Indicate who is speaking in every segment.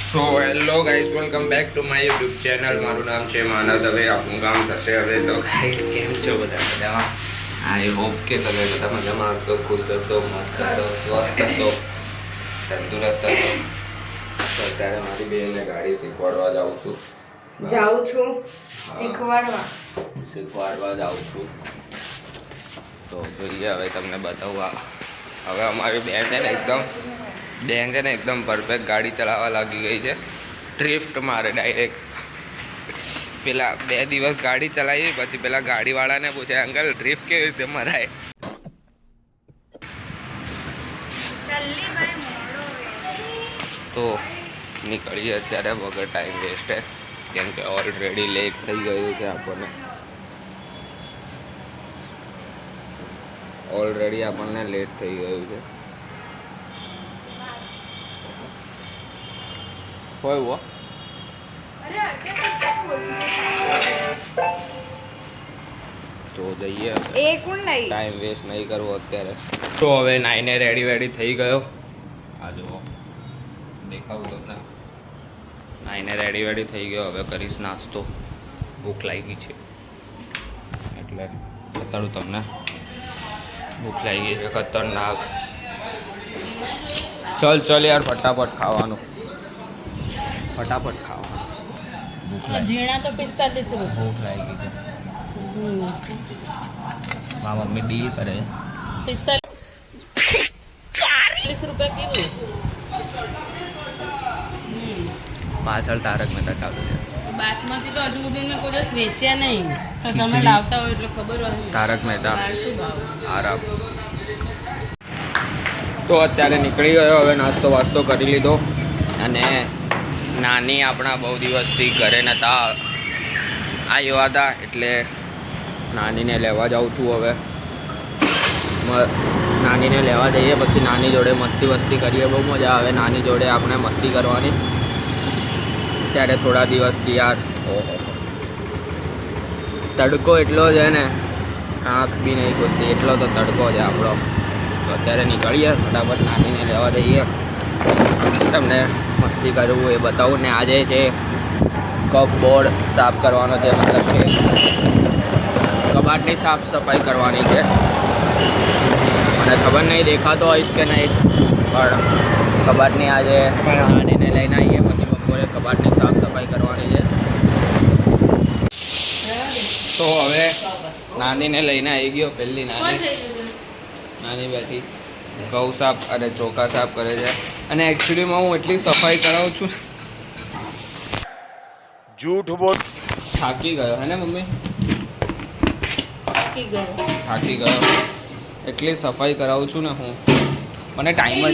Speaker 1: So hello guys, welcome back to my YouTube channel. મારું નામ છે માનવ દવે. આપણું કામ થશે હવે. તો ગાઈઝ, કેમ છો બધા? મજામાં? આઈ હોપ કે તમે બધા મજામાં હશો, ખુશ હશો, મસ્ત હશો, સ્વસ્થ હશો, તંદુરસ્ત હશો. તો અત્યારે મારી બેનને ગાડી શીખવાડવા જાઉં છું. શીખવાડવા જાઉં છું. તો જોઈએ હવે તમને બતાવવા. હવે અમારી બેન છે ને એકદમ પરફેક્ટ ગાડી ચલાવવા લાગી ગઈ છે. ડ્રિફ્ટ મારે ડાયરેક્ટ. પેલા 2 દિવસ ગાડી ચલાવી, પછી પેલા ગાડીવાળાને પૂછે, અંકલ ડ્રિફ્ટ કેવી રીતે મરાય? તો નીકળીએ અત્યારે વગર ટાઈમ વેસ્ટ, કેમ કે ઓલરેડી લેટ થઈ ગયું છે આપણને લેટ થઈ ગયું છે. હોય वो તો જઈએ, ટાઈમ વેસ્ટ નહીં કરવો અત્યારે. તો હવે નાઈને રેડી થઈ ગયો. આ જુઓ, દેખાવું તમને. નાઈને રેડી થઈ ગયો. હવે કરીશ નાસ્તો. ભૂખ લાગી છે એટલે બતાડું તમને. ભૂખ લાગી છે ખતરનાક. ચલ યાર, ફટાફટ ખાવાનું.
Speaker 2: ઝીણા તો 45 રૂપિયા.
Speaker 1: ભૂખ લાગી છે. મારા મમ્મી ડી કરે.
Speaker 2: 45 રૂપિયા કીધું.
Speaker 1: પાછળ તારક મહેતા ચાલુ છે.
Speaker 2: બાસમતી તો હજુ સુધી મેં કોઈ દિવસ વેચ્યા નહીં. તો તમે લાવતા હોય એટલે ખબર હોય.
Speaker 1: તારક મહેતા
Speaker 2: શું ભાવ?
Speaker 1: આરામ. તો અત્યારે નીકળી ગયો. હવે નાસ્તો વાસ્તો કરી લીધો. અને નાની આપણા બહુ દિવસથી ઘરે નહોતા આવ્યા હતા, એટલે નાનીને લેવા જાઉં છું. હવે નાનીને લેવા જઈએ, પછી નાની જોડે મસ્તી કરીએ. બહુ મજા આવે નાની જોડે આપણે મસ્તી કરવાની. ત્યારે થોડા દિવસથી યાર, ઓહો, તડકો એટલો છે ને, આંખ બી નહીં ખુલતી, એટલો તો તડકો છે આપણો. તો અત્યારે નીકળીએ, ફટાફટ નાનીને લેવા જઈએ. તમને મસ્તી કરવું એ બતાવું. ને આજે જે કપબોર્ડ સાફ કરવાનો છે, મતલબ કે કબાટની સાફ સફાઈ કરવાની છે. મને ખબર નહીં દેખાતો હોઈશ કે નહીં, પણ કબાટની આજે નાનીને લઈને આવીએ, પછી બપોરે કબાટની સાફ સફાઈ કરવાની છે. તો હવે નાનીને લઈને આવી ગયો. પહેલી નાની બેઠી ઘઉં સાફ અને ચોખા સાફ કરે છે. અને એકચ્યુઅલીમાં હું એટલી સફાઈ કરાવું છું, જૂઠ બોલ. થાકી ગયો હે ને મમ્મી? થાકી ગયો. એટલી સફાઈ કરાવું છું ને હું. મને ટાઈમ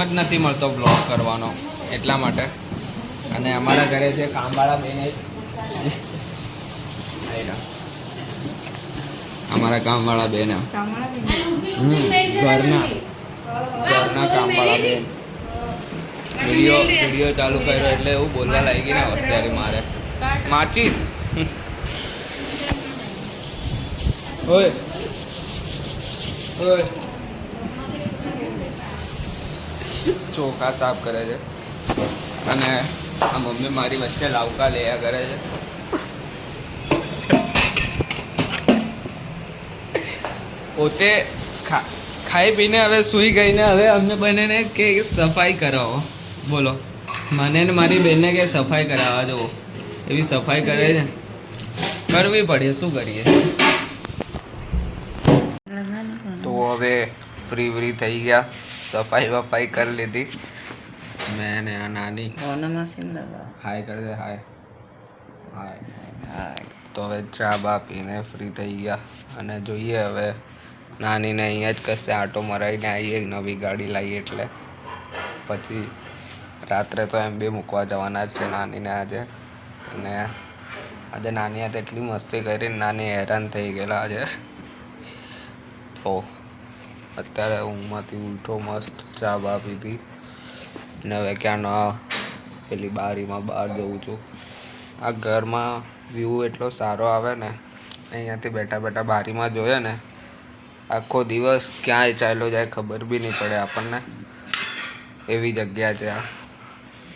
Speaker 1: જ નથી મળતો બ્લોગ કરવાનો, એટલા માટે. અને અમારા ઘરે છે કામવાળા બેન, અમારા કામવાળા બેન, ઘરના કામવાળા બેન વિડીયો ચાલુ કર્યો એટલે એવું બોલવા લાગી ને હોશિયારી મારે. માચીસ ઓય ઓય. ચોખા સાફ કરે છે અને આ મમ્મી મારી વચ્ચે લાવકા લેયા કરે છે. પોતે ખાઈ પીને હવે સૂઈ ગઈને હવે અમને બંનેને કે સફાઈ કરાવો. બોલો, મને ને મારી બેનને કે સફાઈ કરાવવા જવો. એવી સફાઈ કરે છે, કરવી પડે, શું કરીએ. તો હવે ફ્રી થઈ ગયા, સફાઈ વફાઈ કરી લીધી. મેં ને આ નાની હાય કરી દે. હાય. તો હવે ચા બા પીને ફ્રી થઈ ગયા. અને જોઈએ હવે નાનીને અહીંયા જ કશે આટો મરાવીને આવીએ, નવી ગાડી લાવીએ એટલે. પછી રાત્રે તો એમ બી મૂકવા જવાના જ છે નાનીને આજે. અને આજે નાની હાથે એટલી મસ્તી કરીને નાની હેરાન થઈ ગયેલા આજે. તો અત્યારે ઊંઘમાંથી ઉલટો મસ્ત ચા બા પીધી. ને હવે ક્યાં પેલી બારીમાં બહાર જઉં છું. આ ઘરમાં વ્યૂ એટલો સારો આવે ને, અહીંયાથી બેઠા બારીમાં જોઈએ ને, આખો દિવસ ક્યાંય ચાલ્યો જાય ખબર બી નહીં પડે આપણને. એવી જગ્યા છે આ.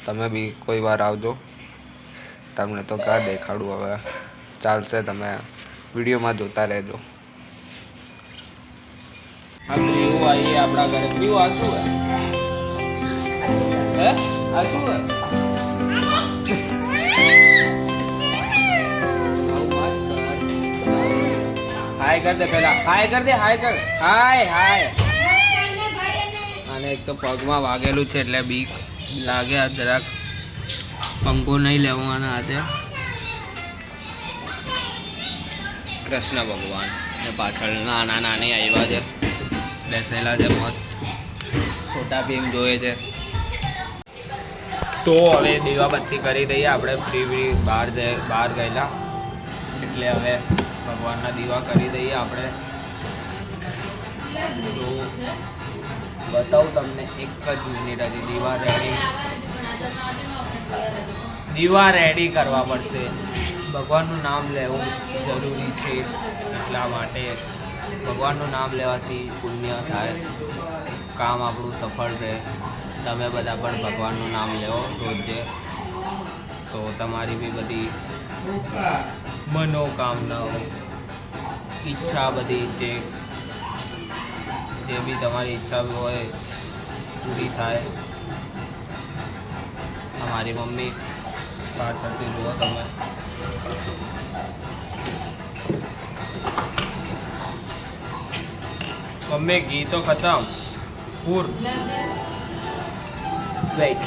Speaker 1: તમે બી કોઈ વાર આવજો. તમને તો ક્યાં દેખાડું હવે, ચાલશે, તમે વિડીયોમાં જોતા રહેજો. આ ગ્રીવું આવીએ આપણા ઘરે. ગ્રીવું આ શું હે? આ શું હે? હાય કર દે પેલા, હાય કર દે, હાય કર, હાય હાય. અને એક તો પગમાં વાગેલું છે એટલે બીક લાગે. જરાક પંખો નહીં લેવાનો હાથે. કૃષ્ણ ભગવાન ને પાછળ નાના નાની આવ્યા છે, બેસેલા છે મસ્ત. છોટા ભીમ જોયે છે. તો હવે દીવાબત્તી કરી દઈએ. આપણે ફ્રી બહાર ગયેલા એટલે હવે ભગવાનના દીવા કરી દઈએ આપણે. તો બતાવું તમને એક જ મિનિટ હજી. દીવા રેડી કરવા પડશે. ભગવાનનું નામ લેવું જરૂરી છે, એટલા માટે ભગવાનનું નામ લેવાથી પુણ્ય થાય, કામ આપણું સફળ રહે. તમે બધા પણ ભગવાનનું નામ લેવો રોજે, તો તમારી બી બધી મનોકામનાઓ, ઈચ્છા બધી જે બી તમારી ઈચ્છા હોય પૂરી થાય. અમારી મમ્મી પાછળથી જુઓ તમે. મમ્મી ઘી તો ખતમ, પૂર વેઇટ.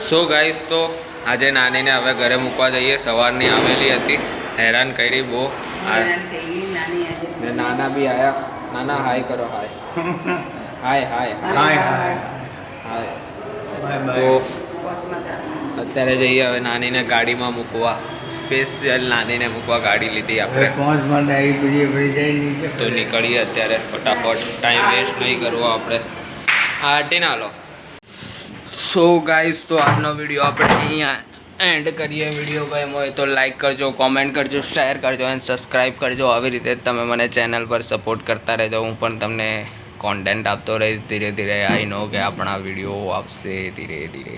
Speaker 1: સો ગાઈસ, તો આજે નાનીને હવે ઘરે મૂકવા જઈએ. સવારની આવેલી હતી, હેરાન કરી બહુ. ને નાના બી આયા. નાના હાય કરો, હાય હાય હાય હાય હાય. તો અત્યારે જઈએ હવે નાનીને ગાડીમાં મૂકવા. સ્પેશિયલ નાનીને મૂકવા ગાડી લીધી આપણે. તો નીકળીએ અત્યારે ફટાફટ. ટાઈમ વેસ્ટ નહીં કરવો આપણે. હાટી ના લો. સો ગાઈસ, તો આજનો વિડીયો આપણે અહીંયા એન્ડ કરીએ. વિડીયો ગમ્યો હોય તો લાઈક કરજો, કોમેન્ટ કરજો, શેર કરજો અને સબસ્ક્રાઈબ કરજો. આવી રીતે તમે મને ચેનલ પર સપોર્ટ કરતા રહેજો. હું પણ તમને કોન્ટેન્ટ આપતો રહીશ ધીરે ધીરે. આઈ નો કે આપણા વિડીયો આવશે ધીરે ધીરે.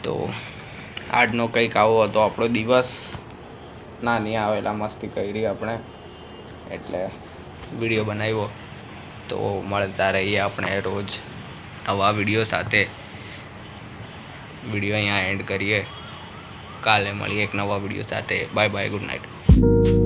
Speaker 1: તો આજનો કંઈક આવો હતો આપણો દિવસ. નાની આવેલા મસ્તી કરી આપણે એટલે વિડીયો બનાવ્યો. તો મળતા રહીએ આપણે રોજ નવા વિડીયો સાથે. વિડીયો અહીંયા એન્ડ કરીએ. કાલે મળીએ એક નવા વિડીયો સાથે. Bye bye, good night.